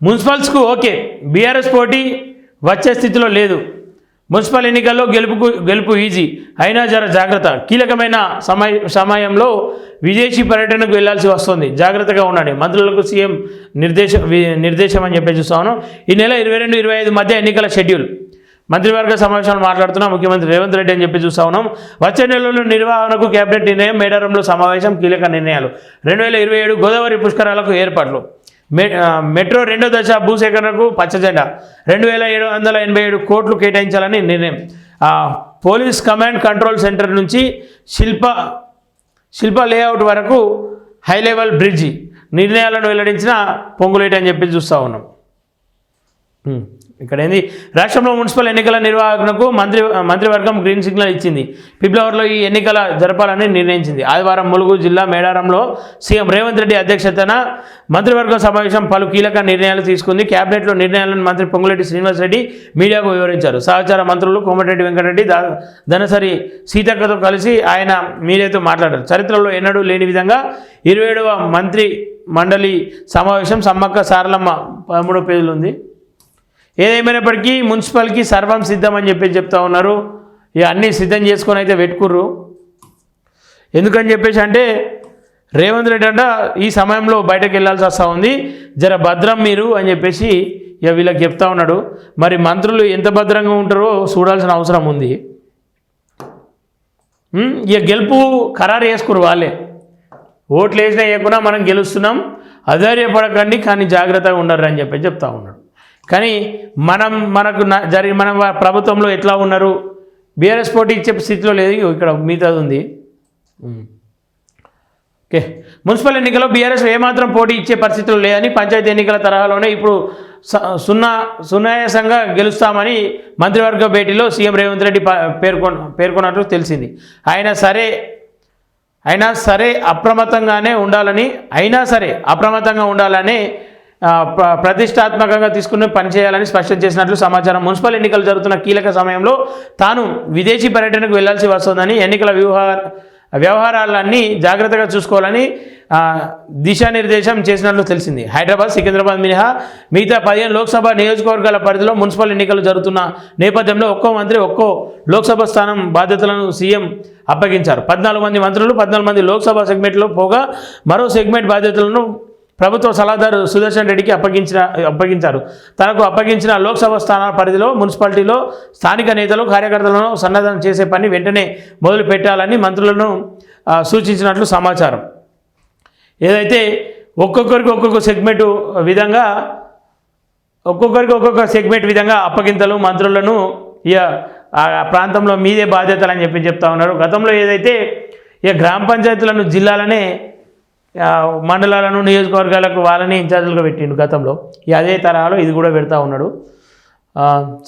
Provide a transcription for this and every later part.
మున్సిపల్స్కు okay, BRS పోటీ వచ్చే స్థితిలో లేదు. మున్సిపల్ ఎన్నికల్లో గెలుపు ఈజీ, అయినా జర జాగ్రత్త. కీలకమైన సమయంలో విదేశీ పర్యటనకు వెళ్లాల్సి వస్తుంది, జాగ్రత్తగా ఉండండి. మంత్రులకు సీఎం నిర్దేశం అని చెప్పి చూస్తాను. ఈ నెల 22-25 మధ్య ఎన్నికల షెడ్యూల్. మంత్రివర్గ సమావేశాలు మాట్లాడుతున్నాం ముఖ్యమంత్రి రేవంత్ రెడ్డి అని చెప్పి చూస్తా ఉన్నాం. వచ్చే నెలలో నిర్వహణకు కేబినెట్ నిర్ణయం, మేడారంలో సమావేశం, కీలక నిర్ణయాలు. 2027 గోదావరి పుష్కరాలకు ఏర్పాట్లు. మెట్రో 2వ దశ భూసేకరణకు పచ్చజెండా. 2787 కోట్లు కేటాయించాలని నిర్ణయం. పోలీస్ కమాండ్ కంట్రోల్ సెంటర్ నుంచి శిల్ప లేఅవుట్ వరకు హై లెవెల్ బ్రిడ్జి నిర్ణయాలను వెల్లడించిన పొంగులేటి అని చెప్పి చూస్తూ ఉన్నాం. ఇక్కడ ఏంది, రాష్ట్రంలో మున్సిపల్ ఎన్నికల నిర్వహణకు మంత్రివర్గం గ్రీన్ సిగ్నల్ ఇచ్చింది. ఫిబ్రవరిలో ఈ ఎన్నికల జరపాలని నిర్ణయించింది. ఆదివారం ములుగు జిల్లా మేడారంలో సీఎం రేవంత్ రెడ్డి అధ్యక్షతన మంత్రివర్గం సమావేశం పలు కీలక నిర్ణయాలు తీసుకుంది. కేబినెట్లో నిర్ణయాలను మంత్రి పొంగులేటి శ్రీనివాసరెడ్డి మీడియాకు వివరించారు. సహచార మంత్రులు కోమటిరెడ్డి వెంకటరెడ్డి, ధనసరి సీతక్కతో కలిసి ఆయన మీడియాతో మాట్లాడారు. చరిత్రలో ఎన్నడూ లేని విధంగా 27వ మంత్రి మండలి సమావేశం. సమ్మక్క సారలమ్మ 13 పేజీలు ఉంది. ఏదేమైనప్పటికీ మున్సిపల్కి సర్వం సిద్ధం అని చెప్తా ఉన్నారు. ఇక అన్నీ సిద్ధం చేసుకొని అయితే పెట్టుకుర్రు. ఎందుకని చెప్పేసి అంటే రేవంత్ రెడ్డి అంట ఈ సమయంలో బయటకు వెళ్ళాల్సి వస్తూ ఉంది, జర భద్రం మీరు అని చెప్పేసి ఇక వీళ్ళకి చెప్తా ఉన్నాడు. మరి మంత్రులు ఎంత భద్రంగా ఉంటారో చూడాల్సిన అవసరం ఉంది. ఇక గెలుపు ఖరారు చేసుకురు వాళ్ళే. ఓట్లు వేసినా వేయకుండా మనం గెలుస్తున్నాం, అధైర్యపడకండి కానీ జాగ్రత్తగా ఉండరు అని చెప్పి చెప్తా ఉన్నాడు. కానీ మన ప్రభుత్వంలో ఎట్లా ఉన్నారు, బీఆర్ఎస్ పోటీ ఇచ్చే స్థితిలో లేదు. ఇక్కడ మిగతాది ఉంది. ఓకే, మున్సిపల్ ఎన్నికల్లో బీఆర్ఎస్ ఏమాత్రం పోటీ ఇచ్చే పరిస్థితులు లేదని, పంచాయతీ ఎన్నికల తరహాలోనే ఇప్పుడు సునాయాసంగా గెలుస్తామని మంత్రివర్గ భేటీలో సీఎం రేవంత్ రెడ్డి పేర్కొన్నట్లు తెలిసింది. అయినా సరే అప్రమత్తంగా ఉండాలని ప్రతిష్టాత్మకంగా తీసుకుని పనిచేయాలని స్పష్టం చేసినట్లు సమాచారం. మున్సిపల్ ఎన్నికలు జరుగుతున్న కీలక సమయంలో తాను విదేశీ పర్యటనకు వెళ్లాల్సి వస్తుందని, ఎన్నికల వ్యవహారాలన్నీ జాగ్రత్తగా చూసుకోవాలని దిశానిర్దేశం చేసినట్లు తెలిసింది. హైదరాబాద్, సికింద్రాబాద్ మినహా మిగతా 15 లోక్సభ నియోజకవర్గాల పరిధిలో మున్సిపల్ ఎన్నికలు జరుగుతున్న నేపథ్యంలో ఒక్కో మంత్రి ఒక్కో లోక్సభ స్థానం బాధ్యతలను సీఎం అప్పగించారు. 14 మంది మంత్రులు 14 మంది లోక్సభ సెగ్మెంట్లో పోగా మరో సెగ్మెంట్ బాధ్యతలను ప్రభుత్వ సలహాదారు సుదర్శన్ రెడ్డికి అప్పగించారు. తనకు అప్పగించిన లోక్సభ స్థానాల పరిధిలో మున్సిపాలిటీలో స్థానిక నేతలు, కార్యకర్తలను సన్నద్ధం చేసే పని వెంటనే మొదలు పెట్టాలని మంత్రులను సూచించినట్లు సమాచారం. ఏదైతే ఒక్కొక్కరికి ఒక్కొక్క సెగ్మెంట్ విధంగా అప్పగింతలు మంత్రులను ఆ ప్రాంతంలో మీదే బాధ్యతలు అని చెప్తా ఉన్నారు. గతంలో ఏదైతే గ్రామ పంచాయతీలను జిల్లాలనే మండలాలను నియోజకవర్గాలకు వాళ్ళని ఇన్ఛార్జీలుగా పెట్టిండు గతంలో. అదే తరహాలో ఇది కూడా పెడతా ఉన్నాడు.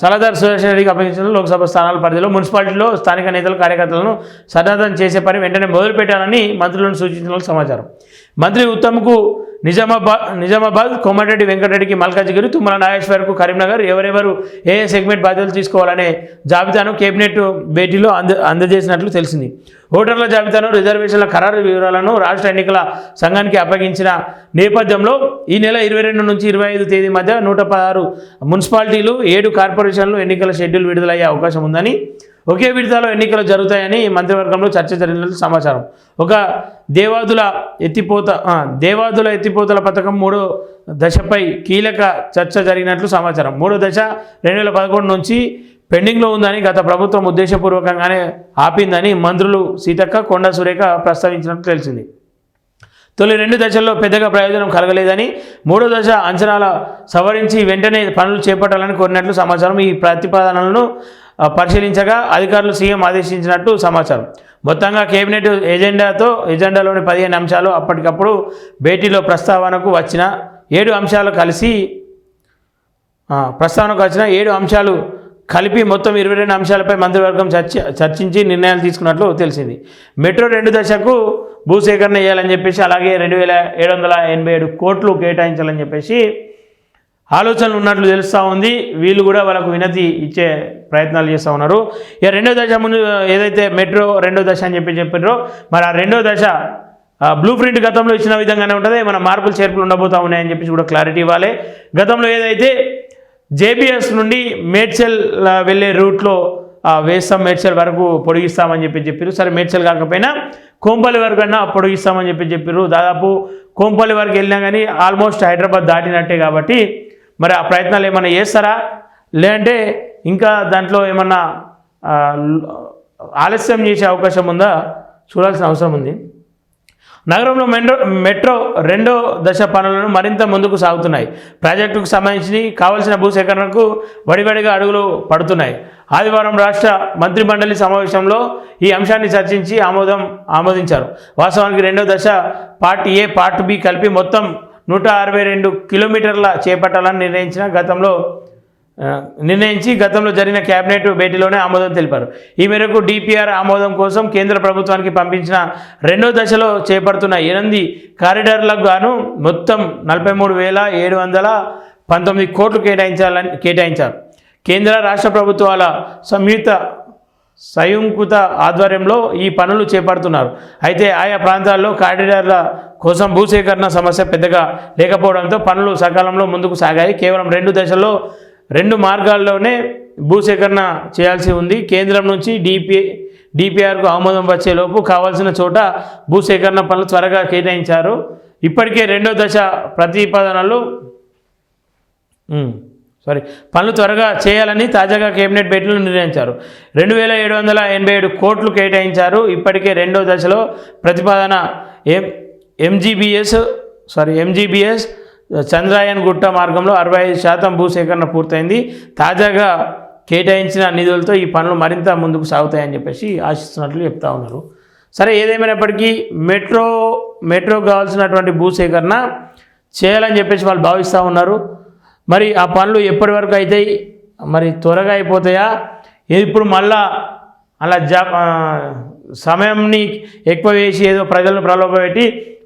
సలహాదారు సుదర్శన్ రెడ్డికి అప్పగించిన లోక్సభ స్థానాల పరిధిలో మున్సిపాలిటీలో స్థానిక నేతలు, కార్యకర్తలను సన్నద్ధం చేసే పని వెంటనే మొదలు పెట్టాలని మంత్రులను సూచించినట్లు సమాచారం. మంత్రి ఉత్తమ్కు నిజామాబాద్, కోమటిరెడ్డి వెంకటరెడ్డికి మల్కాజిగిరి, తుమ్మల నాగేశ్వర్కు కరీంనగర్, ఎవరెవరు ఏ సెగ్మెంట్ బాధ్యతలు తీసుకోవాలనే జాబితాను కేబినెట్ భేటీలో అందజేసినట్లు తెలిసింది. ఓటర్ల జాబితాను, రిజర్వేషన్ల ఖరారు వివరాలను రాష్ట్ర ఎన్నికల సంఘానికి అప్పగించిన నేపథ్యంలో ఈ నెల 22 నుంచి 25 తేదీ మధ్య 116 మున్సిపాలిటీలు, 7 కార్పొరేషన్లు ఎన్నికల షెడ్యూల్ విడుదలయ్యే అవకాశం ఉందని, ఒకే విడతలో ఎన్నికలు జరుగుతాయని మంత్రివర్గంలో చర్చ జరిగినట్లు సమాచారం. ఒక దేవాదుల ఎత్తిపోతల పథకం 3వ దశపై కీలక చర్చ జరిగినట్లు సమాచారం. 3వ దశ 2011 నుంచి పెండింగ్లో ఉందని, గత ప్రభుత్వం ఉద్దేశపూర్వకంగానే ఆపిందని మంత్రులు సీతక్క, కొండ సురేఖ ప్రస్తావించినట్లు తెలిసింది. తొలి 2 దశల్లో పెద్దగా ప్రయోజనం కలగలేదని, 3వ దశ అంచనాల సవరించి వెంటనే పనులు చేపట్టాలని కోరినట్లు సమాచారం. ఈ ప్రతిపాదనలను పరిశీలించగా అధికారులు సీఎం ఆదేశించినట్టు సమాచారం. మొత్తంగా కేబినెట్ ఎజెండాలోని 15 అంశాలు అప్పటికప్పుడు భేటీలో ప్రస్తావనకు వచ్చిన 7 అంశాలు కలిపి మొత్తం 22 అంశాలపై మంత్రివర్గం చర్చించి నిర్ణయాలు తీసుకున్నట్లు తెలిసింది. మెట్రో 2 దశకు భూసేకరణ చేయాలని చెప్పేసి, అలాగే 2787 కోట్లు కేటాయించాలని చెప్పేసి ఆలోచనలు ఉన్నట్లు తెలుస్తూ ఉంది. వీళ్ళు కూడా వాళ్ళకు వినతి ఇచ్చే ప్రయత్నాలు చేస్తూ ఉన్నారు. 2వ దశ ముందు ఏదైతే మెట్రో 2వ దశ అని చెప్పారో, మరి ఆ 2వ దశ బ్లూ ప్రింట్ గతంలో ఇచ్చిన విధంగానే ఉంటుంది, మన మార్పులు చేర్పులు ఉండబోతా ఉన్నాయని చెప్పేసి కూడా క్లారిటీ ఇవ్వాలి. గతంలో ఏదైతే జేబీఎస్ నుండి మేడ్చల్ వెళ్ళే రూట్లో వేస్తాం, మేడ్చల్ వరకు పొడిగిస్తామని చెప్పారు. సరే మేడ్చల్ కాకపోయినా కోంపల్లి వరకు అన్నా పొడిగిస్తామని చెప్పారు. దాదాపు కోంపల్లి వరకు వెళ్ళినా కానీ ఆల్మోస్ట్ హైదరాబాద్ దాటినట్టే. కాబట్టి మరి ఆ ప్రయత్నాలు ఏమన్నా చేస్తారా, లేదంటే ఇంకా దాంట్లో ఏమన్నా ఆలస్యం చేసే అవకాశం ఉందా చూడాల్సిన అవసరం ఉంది. నగరంలో మెట్రో రెండో దశ పనులను మరింత ముందుకు సాగుతున్నాయి. ప్రాజెక్టుకు సంబంధించి కావాల్సిన భూసేకరణకు వడివడిగా అడుగులు పడుతున్నాయి. ఆదివారం రాష్ట్ర మంత్రిమండలి సమావేశంలో ఈ అంశాన్ని చర్చించి ఆమోదించారు. వాస్తవానికి రెండో దశ పార్ట్ ఏ పార్ట్ బి కలిపి మొత్తం 162 కిలోమీటర్ల చేపట్టాలని నిర్ణయించి గతంలో జరిగిన కేబినెట్ భేటీలోనే ఆమోదం తెలిపారు. ఈ మేరకు డిపిఆర్ ఆమోదం కోసం కేంద్ర ప్రభుత్వానికి పంపించిన రెండో దశలో చేపడుతున్న 8 కారిడార్లకు గాను మొత్తం 43,719 కోట్లు కేటాయించారు. కేంద్ర రాష్ట్ర ప్రభుత్వాల సంయుక్త ఆధ్వర్యంలో ఈ పనులు చేపడుతున్నారు. అయితే ఆయా ప్రాంతాల్లో కారిడార్ల కోసం భూసేకరణ సమస్య పెద్దగా లేకపోవడంతో పనులు సకాలంలో ముందుకు సాగాయి. కేవలం 2 దశల్లో 2 మార్గాల్లోనే భూసేకరణ చేయాల్సి ఉంది. కేంద్రం నుంచి డిపిఆర్కు ఆమోదం వచ్చేలోపు కావాల్సిన చోట భూసేకరణ పనులు త్వరగా కేటాయించారు. ఇప్పటికే రెండో దశ ప్రతిపాదనలు పనులు త్వరగా చేయాలని తాజాగా కేబినెట్ భేటీలో నిర్ణయించారు. 2,787 కోట్లు కేటాయించారు. ఇప్పటికే రెండో దశలో ప్రతిపాదన ఎంజీబీఎస్ చంద్రాయన్ గుట్ట మార్గంలో 65% భూసేకరణ పూర్తయింది. తాజాగా కేటాయించిన నిధులతో ఈ పనులు మరింత ముందుకు సాగుతాయని చెప్పేసి ఆశిస్తున్నట్లు చెప్తా ఉన్నారు. సరే ఏదేమైనప్పటికీ మెట్రో కావాల్సినటువంటి భూసేకరణ చేయాలని చెప్పేసి వాళ్ళు భావిస్తూ ఉన్నారు. మరి ఆ పనులు ఎప్పటి వరకు అవుతాయి, మరి త్వరగా అయిపోతాయా, ఇప్పుడు మళ్ళా అలా సమయంని ఎక్కువ వేసి ఏదో ప్రజలను ప్రలోభపెట్టి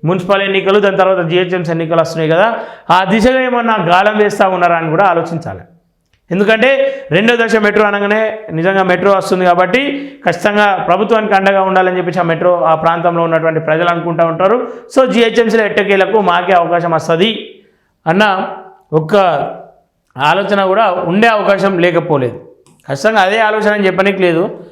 మున్సిపల్ ఎన్నికలు దాని తర్వాత జిహెచ్ఎంసీ ఎన్నికలు వస్తున్నాయి కదా, ఆ దిశగా ఏమన్నా గాలం వేస్తూ ఉన్నారా అని కూడా ఆలోచించాలి. ఎందుకంటే రెండో దశ మెట్రో అనగానే నిజంగా మెట్రో వస్తుంది కాబట్టి ఖచ్చితంగా ప్రభుత్వానికి అండగా ఉండాలని చెప్పేసి ఆ ప్రాంతంలో ఉన్నటువంటి ప్రజలు అనుకుంటూ ఉంటారు. సో జిహెచ్ఎంసీలో ఎట్టకేలకు మాకే అవకాశం వస్తుంది అన్న ఒక్క ఆలోచన కూడా ఉండే అవకాశం లేకపోలేదు. ఖచ్చితంగా అదే ఆలోచన అని చెప్పనీకి లేదు.